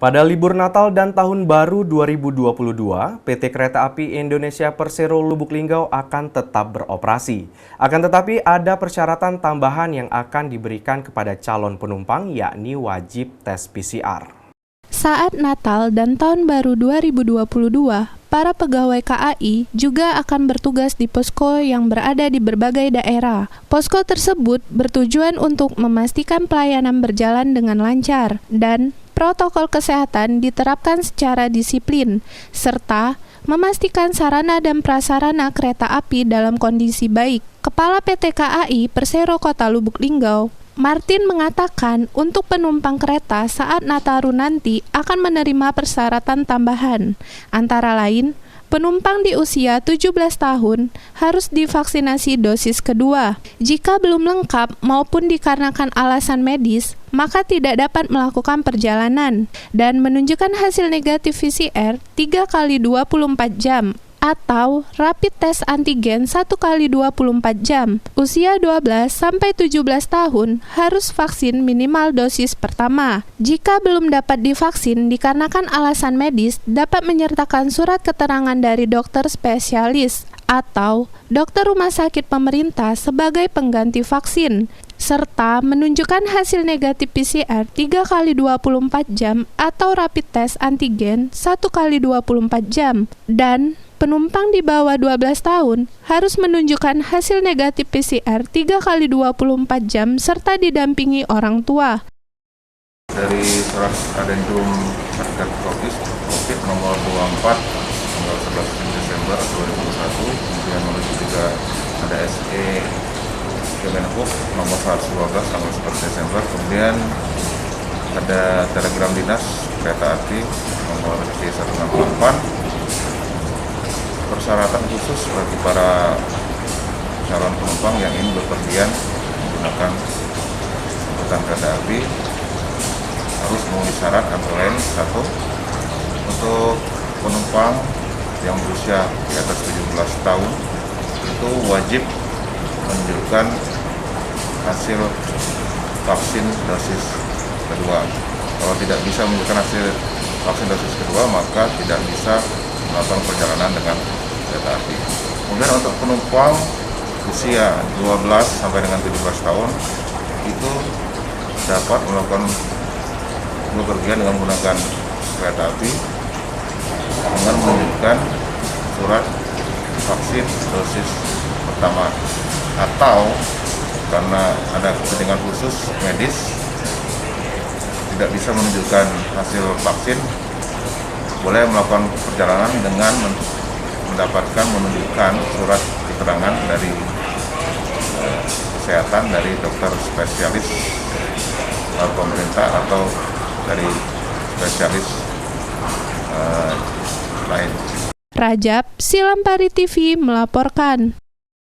Pada libur Natal dan Tahun Baru 2022, PT Kereta Api Indonesia Persero Lubuk Linggau akan tetap beroperasi. Akan tetapi ada persyaratan tambahan yang akan diberikan kepada calon penumpang, yakni wajib tes PCR. Saat Natal dan Tahun Baru 2022, para pegawai KAI juga akan bertugas di posko yang berada di berbagai daerah. Posko tersebut bertujuan untuk memastikan pelayanan berjalan dengan lancar dan protokol kesehatan diterapkan secara disiplin, serta memastikan sarana dan prasarana kereta api dalam kondisi baik. Kepala PT KAI Persero Kota Lubuk Linggau, Martin, mengatakan untuk penumpang kereta saat Nataru nanti akan menerima persyaratan tambahan, antara lain penumpang di usia 17 tahun harus divaksinasi dosis kedua. Jika belum lengkap maupun dikarenakan alasan medis, maka tidak dapat melakukan perjalanan dan menunjukkan hasil negatif PCR 3 kali 24 jam atau rapid test antigen 1 kali 24 jam. Usia 12 sampai 17 tahun harus vaksin minimal dosis pertama. Jika belum dapat divaksin dikarenakan alasan medis, dapat menyertakan surat keterangan dari dokter spesialis atau dokter rumah sakit pemerintah sebagai pengganti vaksin, serta menunjukkan hasil negatif PCR 3 kali 24 jam atau rapid test antigen 1 kali 24 jam. Dan penumpang di bawah 12 tahun harus menunjukkan hasil negatif PCR 3 kali 24 jam serta didampingi orang tua. Dari surat adendum Satgas COVID nomor 24 tanggal 11 Desember 2021, kemudian menuju juga ada SE Kemenhub nomor 112 tanggal 11 Desember, kemudian ada telegram dinas kereta api nomor C168, persyaratan khusus bagi para calon penumpang yang ingin bepergian menggunakan angkutan kereta api harus memenuhi syarat antara lain: 1. Untuk penumpang yang berusia di atas 17 tahun itu wajib menunjukkan hasil vaksin dosis kedua. Kalau tidak bisa menunjukkan hasil vaksin dosis kedua, maka tidak bisa melakukan perjalanan dengan kereta api. Kemudian untuk penumpang usia 12 sampai dengan 17 tahun itu dapat melakukan bepergian dengan menggunakan kereta api dengan menunjukkan surat vaksin dosis pertama, atau karena ada kepentingan khusus medis tidak bisa menunjukkan hasil vaksin, boleh melakukan perjalanan dengan menunjukkan surat keterangan dari kesehatan dari dokter spesialis pemerintah atau dari spesialis lain. Rajab, Silampari TV melaporkan.